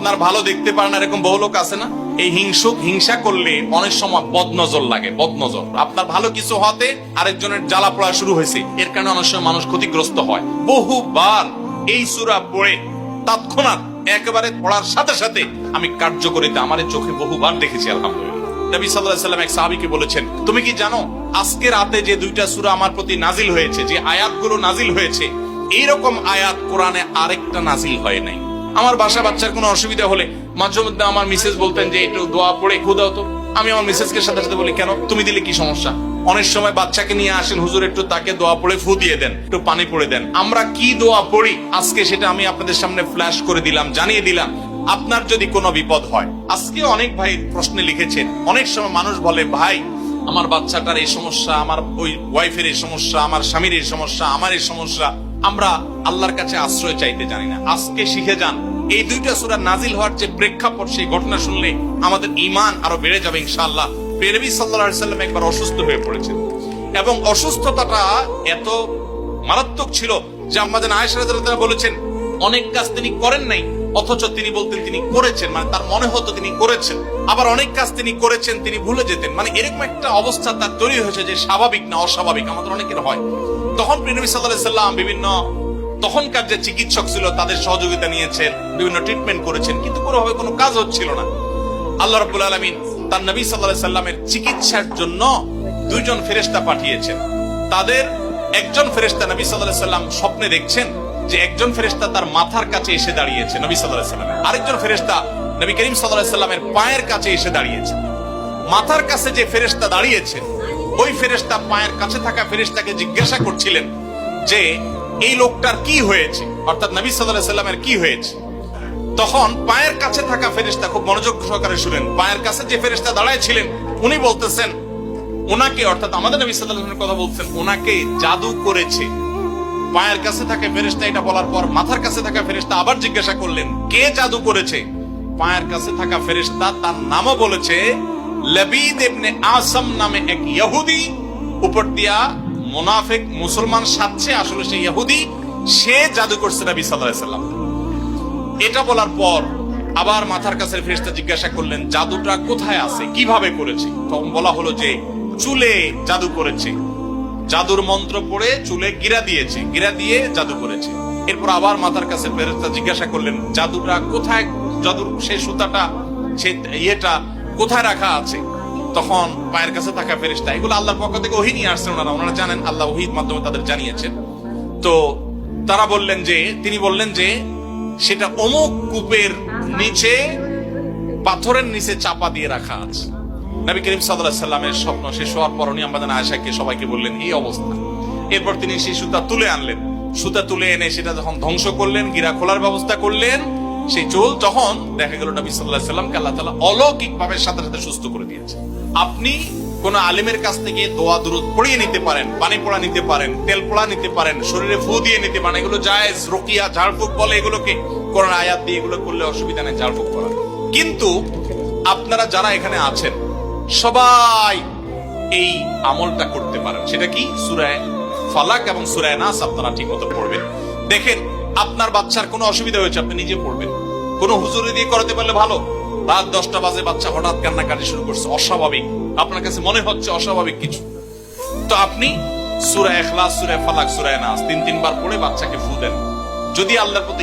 আপনার ভালো দেখতে পারেন এরকম বহু লোক আছে না? এই হিংসা করলে অনেক সময় বদনজর লাগে, বদনজর। আপনার ভালো কিছু হতে আরেকজনের জ্বালা পড়া শুরু হয়েছে, এর কারণে অনেক সময় মানুষ ক্ষতিগ্রস্ত হয়। বহুবার এই সূরা পড়ে তৎক্ষণাৎ একেবারে পড়ার সাথে সাথে আমি কার্যকরিতা আমার চোখে বহুবার দেখেছি, আলহামদুলিল্লাহ। নবী সাল্লাল্লাহু আলাইহি ওয়াসাল্লাম এক সাহাবীকে বলেছেন, তুমি কি জানো আজকে রাতে যে দুইটা সূরা আমার প্রতি নাজিল হয়েছে, যে আয়াতগুলো নাজিল হয়েছে, এইরকম আয়াত কোরআনে আরেকটা নাজিল হয় নাই। আমার বাচ্চার কোনো অসুবিধা হলে মাঝে মধ্যে আমার মিসেস বলতেন যে একটু দোয়া পড়ে খুদাও তো। আমি আমার মিসেসকে সাথে সাথে বলি, কেন, তুমি দিলে কি সমস্যা? অনেক সময় বাচ্চাকে নিয়ে আসেন, হুজুর একটু তাকে দোয়া পড়ে ফু দিয়ে দেন, একটু পানি পড়ে দেন। আমরা কি দোয়া পড়ি আজকে সেটা আমি আপনাদের সামনে ফ্ল্যাশ করে দিলাম, জানিয়ে দিলাম। আপনার যদি কোনো বিপদ হয়, আজকে অনেক ভাই প্রশ্নে লিখেছেন, অনেক সময় মানুষ বলে, ভাই আমার বাচ্চাটার এই সমস্যা, আমার ওই ওয়াইফের এই সমস্যা, আমার স্বামীর এই সমস্যা, আমার এই সমস্যা, আমরা আল্লাহর কাছে আশ্রয় চাইতে জানি না। আজকে শিখে যান, এই দুইটা সূরা নাজিল হওয়ার যে প্রেক্ষাপট, সেই ঘটনা শুনলে আমাদের ঈমান আরো বেড়ে যাবে ইনশাআল্লাহ। নবী সাল্লাল্লাহু আলাইহি ওয়াসাল্লাম একবার অসুস্থ হয়ে পড়েছেন, এবং অসুস্থতাটা এত মারাত্মক ছিল যে আম্মা জান আয়েশা রাদিয়াল্লাহু তাআলা বলেছেন, অনেক কাজ তিনি করেন নাই, অথচ তিনি বলতেন তিনি করেছেন, মানে তার মনে হতো তিনি করেছেন। আবার অনেক কাজ তিনি করেছেন, তিনি ভুলে যেতেন। মানে এরকম একটা অবস্থা তার তৈরি হয়েছে যে স্বাভাবিক না অস্বাভাবিক, আমাদের অনেকের হয়। তখন নবী সাল্লাল্লাহু আলাইহি ওয়াসাল্লাম বিভিন্ন তখনকার যে চিকিৎসক ছিল তাদের সহযোগিতা নিয়েছেন, বিভিন্ন ট্রিটমেন্ট করেছেন, কিন্তু কোনোভাবে কোনো কাজ হচ্ছিল না। আল্লাহ রাব্বুল আলামিন তার নবী সাল্লাল্লাহু আলাইহি ওয়াসাল্লামের চিকিৎসার জন্য দুইজন ফেরেশতা পাঠিয়েছেন। তাদের একজন ফেরেশতা নবী সাল্লাল্লাহু আলাইহি ওয়াসাল্লাম স্বপ্নে দেখছেন যে একজন ফেরেশতা তার মাথার কাছে এসে দাঁড়িয়েছে নবী সাল্লাল্লাহু আলাইহি ওয়াসাল্লাম, আরেকজন ফেরেশতা নবী করিম সাল্লাল্লাহু আলাইহি ওয়াসাল্লামের পায়ের কাছে এসে দাঁড়িয়েছে। মাথার কাছে যে ফেরেশতা দাঁড়িয়েছে, ওই ফেরেশতা পায়ের কাছে থাকা ফেরেশতাকে জিজ্ঞাসা করছিলেন যে এই লোকটার কি হয়েছে, অর্থাৎ নবী সাল্লাল্লাহু আলাইহি ওয়াসাল্লামের কি হয়েছে। তখন পায়ের কাছে থাকা ফেরেশতা খুব মনোযোগ সহকারে শুনেন, পায়ের কাছে যে ফেরেশতা দাঁড়ায় ছিলেন উনি বলতেছেন, ওনাকে, অর্থাৎ আমাদের নবী সাল্লাল্লাহু আলাইহি ওয়াসাল্লামের কথা বলছেন, ওনাকে জাদু করেছে। পায়ের কাছে থাকা ফেরেশতা এটা বলার পর মাথার কাছে থাকা ফেরেশতা আবার জিজ্ঞাসা করলেন, কে জাদু করেছে? পায়ের কাছে থাকা ফেরেশতা তার নামও বলেছে, লবিদ ইবনে আসম নামে এক ইহুদি, উপর দিয়া মুনাফিক মুসলমান সাজছে, আসলে সে ইহুদি, সে জাদু করছে নবী সাল্লাল্লাহু আলাইহি ওয়াসাল্লাম। এটা বলার পর আবার মাথার কাছে ফেরেশতা জিজ্ঞাসা করলেন, জাদুটা কোথায় আছে, কিভাবে করেছে? তখন বলা হলো যে চুলে জাদু করেছে, জাদুর মন্ত্র পড়ে চুলে গিরা দিয়েছে, গিরা দিয়ে জাদু করেছে। এরপর আবার মাথার কাছে ফেরেশতা জিজ্ঞাসা করলেন, জাদুটা কোথায়, জাদুর সেই সুতাটা, সেই ইয়েটা কোথায় রাখা আছে? তখন পায়ের কাছে থাকা ফেরেশতা, এগুলো আল্লাহর পক্ষ থেকে ওহী নিয়ে আসছেন, ওনারা জানেন, আল্লাহ ওহীর মাধ্যমে তাদের জানিয়েছেন। তো তারা বললেন যে, তিনি বললেন যে সেটা অমুক কূপের নিচে, পাথরের নিচে চাপা দিয়ে রাখা আছে। নবী করিম সাল্লাল্লাহু আলাইহি ওয়াসাল্লামের স্বপ্ন শেষ হওয়ার পর উনি আম্মা জান আয়েশাকে সবাইকে বললেন এই অবস্থা। এরপর তিনি সেই সুতা তুলে আনলেন, সুতা তুলে এনে সেটা যখন ধ্বংস করলেন, গিরা খোলার ব্যবস্থা করলেন, সেই চুল, তখন দেখা গেল নবী সাল্লাল্লাহু আলাইহি ওয়াসাল্লামকে আল্লাহ তাআলা অলৌকিক ভাবে সাথে সাথে সুস্থ করে দিয়েছে। আপনি কোন আলিমের কাছ থেকে দোয়া দুরূদ পড়িয়ে নিতে পারেন, পানি পড়া নিতে পারেন, তেল পড়া নিতে পারেন, শরীরে ফু দিয়ে নিতে পারেন, এগুলো জায়েজ। রুকিয়া, ঝাড়ফুঁক বলে এগুলোকে, কোরআন আয়াত দিয়ে এগুলো করলে অসুবিধা নেই ঝাড়ফুঁক করা। কিন্তু আপনারা যারা এখানে আছেন সবাই এই আমলটা করতে পারেন। সেটা কি? সূরা ফালাক এবং সূরা নাস আপনারা ঠিকমতো পড়বেন। দেখেন আপনার বাচ্চার কোনো অসুবিধা হয়েছে, আপনি নিজে পড়বেন। কোনো হুজুরি দিয়ে করাতে পারলে ভালো। রাত 10টা বাজে বাচ্চা হঠাৎ কান্নাকাটি শুরু করছে, অস্বাভাবিক, আপনার কাছে মনে হচ্ছে অস্বাভাবিক কিছু, তো আপনি সূরা ইখলাস, সূরা ফালাক, সূরা নাস 3 বার পড়ে বাচ্চাকে ফু দেন। যদি আল্লাহর প্রতি